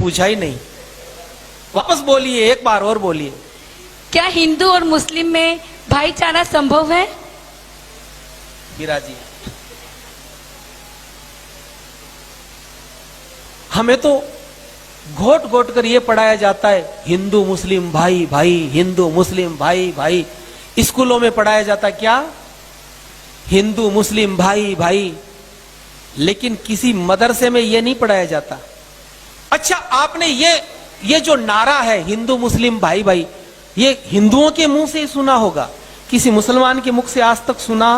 पूछा ही नहीं। वापस बोलिए, एक बार और बोलिए। क्या हिंदू और मुस्लिम में भाईचारा संभव है? मीरा जी, हमें तो घोट घोट कर ये पढ़ाया जाता है हिंदू मुस्लिम भाई भाई, हिंदू मुस्लिम भाई भाई। स्कूलों में पढ़ाया जाता है क्या? हिंदू मुस्लिम भाई भाई। लेकिन किसी मदरसे में ये नहीं पढ़ाया जाता। अच्छा, आपने ये जो नारा है हिंदू मुस्लिम भाई भाई, ये हिंदुओं के मुंह से ही सुना होगा, किसी मुसलमान के मुख से आज तक सुना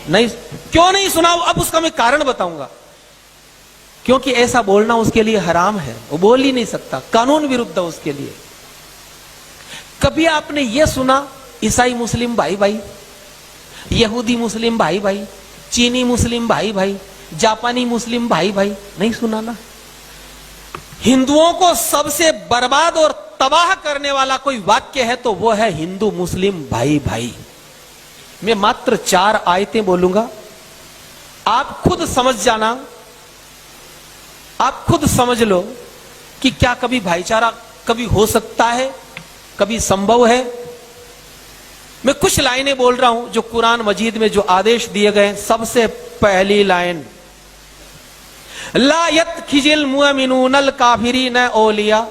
नहीं। क्यों नहीं सुना? अब उसका मैं कारण बताऊंगा। क्योंकि ऐसा बोलना उसके लिए हराम है, वो बोल ही नहीं सकता, कानून विरुद्ध है उसके लिए। कभी आपने ये सुना ईसाई मुस्लिम भाई भाई, यहूदी मुस्लिम भाई भाई, चीनी मुस्लिम भाई भाई, जापानी मुस्लिम भाई भाई? नहीं सुना ना। हिंदुओं को सबसे बर्बाद और तबाह करने वाला कोई वाक्य है तो वो है हिंदू मुस्लिम भाई भाई। मैं मात्र 4 आयतें बोलूंगा, आप खुद समझ जाना, आप खुद समझ लो कि क्या कभी भाईचारा कभी हो सकता है, कभी संभव है। मैं कुछ लाइनें बोल रहा हूं जो कुरान मजीद में जो आदेश दिए गए। सबसे पहली लाइन, ला यत्खिजिल मुअमिनूनल काफिरीन औलिया।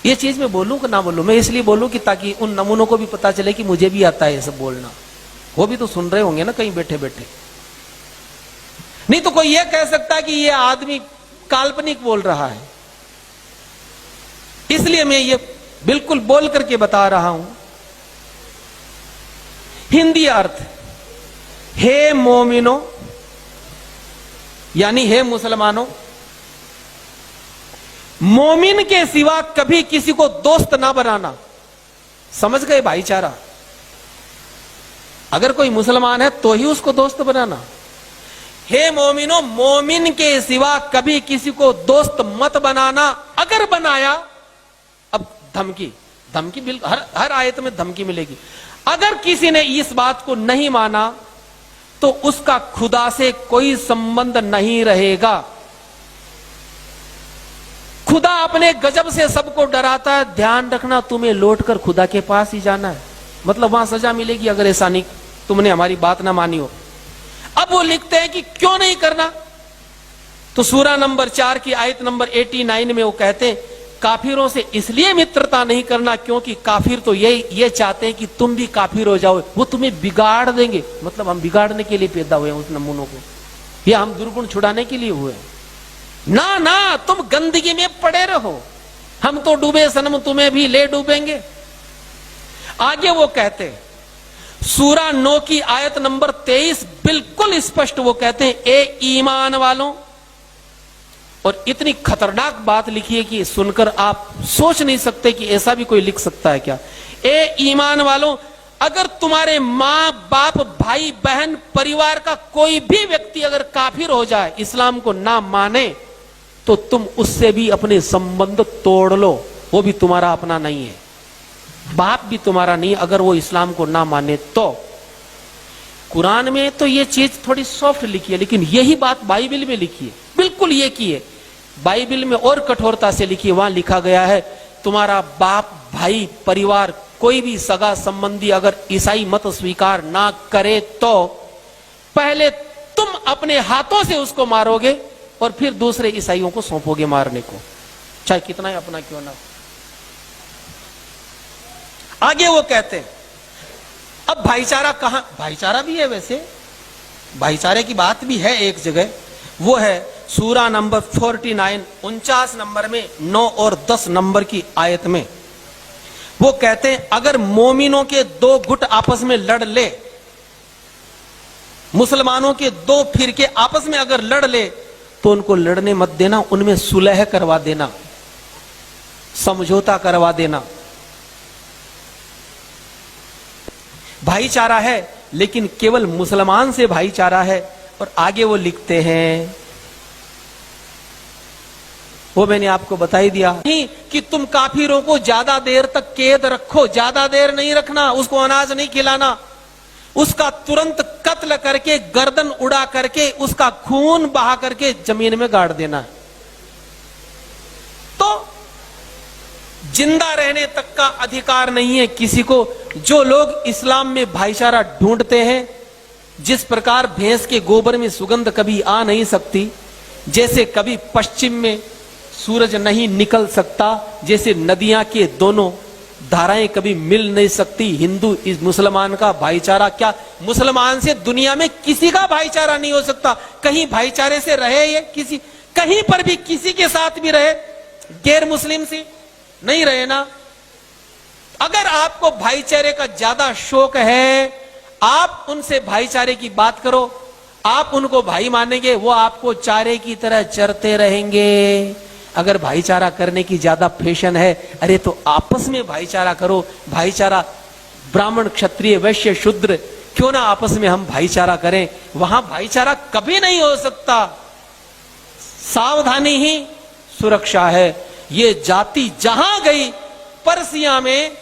ये चीज मैं बोलूं कि ना बोलूं? मैं इसलिए बोलूं कि ताकि उन नमूनों को भी पता चले कि मुझे भी आता है ये सब बोलना। वो भी तो सुन रहे होंगे ना कहीं बैठे बैठे। नहीं तो कोई ये कह सकता है कि ये आदमी काल्पनिक बोल रहा है। इसलिए मैं ये बिल्कुल बोल करके बता रहा हूं। हिंदी अर्थ, हे मोमिनो, यानी हे मुसलमानों, मोमिन के सिवा कभी किसी को दोस्त ना बनाना। समझ गए भाईचारा? अगर कोई मुसलमान है तो ही उसको दोस्त बनाना। हे मोमिनो, मोमिन के सिवा कभी किसी को दोस्त मत बनाना। अगर बनाया, अब धमकी धमकी बिल्कुल हर आयत में धमकी मिलेगी। अगर किसी ने इस बात को नहीं माना तो उसका खुदा से कोई संबंध नहीं रहेगा। खुदा अपने गजब से सबको डराता है। ध्यान रखना, तुम्हें लौटकर खुदा के पास ही जाना है। मतलब वहां सजा मिलेगी अगर ऐसा नहीं तुमने हमारी बात ना मानी हो। अब वो लिखते हैं कि क्यों नहीं करना, तो सूरा नंबर 4 की आयत नंबर 89 में वो कहते हैं काफिरों से इसलिए मित्रता नहीं करना क्योंकि काफिर तो ये चाहते हैं कि तुम भी काफिर हो जाओ, वो तुम्हें बिगाड़ देंगे। मतलब हम बिगाड़ने के लिए पैदा हुए हैं उस नमूनों को, या हम दुर्गुण छुड़ाने के लिए हुए हैं? ना ना, तुम गंदगी में पड़े रहो, हम तो डूबे सनम, तुम्हें भी ले डूबेंगे। आगे वो कहते हैं सूरा 9 की आयत नंबर 23 बिल्कुल स्पष्ट वो कहते हैं, ए ईमान वालों। और इतनी खतरनाक बात लिखी है कि सुनकर आप सोच नहीं सकते कि ऐसा भी कोई लिख सकता है क्या। ए ईमान वालों, अगर तुम्हारे मां बाप भाई बहन परिवार का कोई भी व्यक्ति अगर काफिर हो जाए, इस्लाम को ना माने, तो तुम उससे भी अपने संबंध तोड़ लो। वो भी तुम्हारा अपना नहीं है, बाप भी तुम्हारा नहीं अगर वो इस्लाम को ना माने तो। कुरान में तो ये चीज थोड़ी सॉफ्ट लिखी है, लेकिन यही बात बाइबल में लिखी है, बिल्कुल ये की है। बाइबल में और कठोरता से लिखी है। वहां लिखा गया है तुम्हारा बाप भाई परिवार कोई भी सगा संबंधी अगर ईसाई मत स्वीकार ना करे तो पहले तुम अपने हाथों से उसको मारोगे और फिर दूसरे ईसाइयों को सौंपोगे मारने को, चाहे कितना ही अपना क्यों ना। आगे वो कहते हैं, अब भाईचारा कहां? भाईचारा भी है वैसे, भाईचारे की बात भी है एक जगह, वो है सूरा नंबर 49 49 नंबर में 9 और 10 नंबर की आयत में। वो कहते हैं अगर मोमिनों के 2 गुट आपस में लड़ ले, मुसलमानों के 2 फिरके आपस में अगर लड़ ले तो उनको लड़ने मत देना, उनमें सुलह करवा देना, समझौता करवा देना। भाईचारा है लेकिन केवल मुसलमान से भाईचारा है। और आगे वो लिखते हैं, वो मैंने आपको बता ही दिया नहीं कि तुम काफिरों को ज्यादा देर तक कैद रखो, ज्यादा देर नहीं रखना, उसको अनाज नहीं खिलाना, उसका तुरंत कत्ल करके गर्दन उड़ा करके उसका खून बहा करके जमीन में गाड़ देना। जिंदा रहने तक का अधिकार नहीं है किसी को। जो लोग इस्लाम में भाईचारा ढूंढते हैं, जिस प्रकार भैंस के गोबर में सुगंध कभी आ नहीं सकती, जैसे कभी पश्चिम में सूरज नहीं निकल सकता, जैसे नदियां के दोनों धाराएं कभी मिल नहीं सकती, हिंदू इस मुसलमान का भाईचारा क्या, मुसलमान से दुनिया में किसी का भाईचारा नहीं हो सकता। कहीं भाईचारे से रहे ये किसी, कहीं पर भी किसी के साथ भी रहे, गैर मुस्लिम से नहीं रहे ना। अगर आपको भाईचारे का ज्यादा शौक है, आप उनसे भाईचारे की बात करो, आप उनको भाई मानेंगे, वो आपको चारे की तरह चरते रहेंगे। अगर भाईचारा करने की ज्यादा फैशन है, अरे तो आपस में भाईचारा करो। भाईचारा ब्राह्मण क्षत्रिय वैश्य शूद्र, क्यों ना आपस में हम भाईचारा करें। वहां भाईचारा कभी नहीं हो सकता। सावधानी ही सुरक्षा है। ये जाति जहां गई, पर्सिया में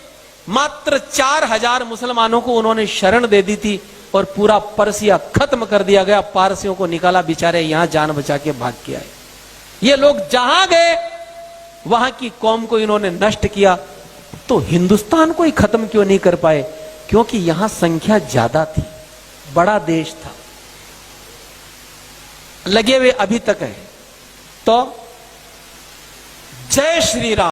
मात्र 4000 मुसलमानों को उन्होंने शरण दे दी थी और पूरा पर्सिया खत्म कर दिया गया। पारसियों को निकाला, बेचारे यहां जान बचा के भाग के आए। ये लोग जहां गए वहां की कौम को इन्होंने नष्ट किया। तो हिंदुस्तान को ही खत्म क्यों नहीं कर पाए? क्योंकि यहां संख्या ज्यादा थी, बड़ा देश था, लगे हुए अभी तक है। तो जय श्री राम।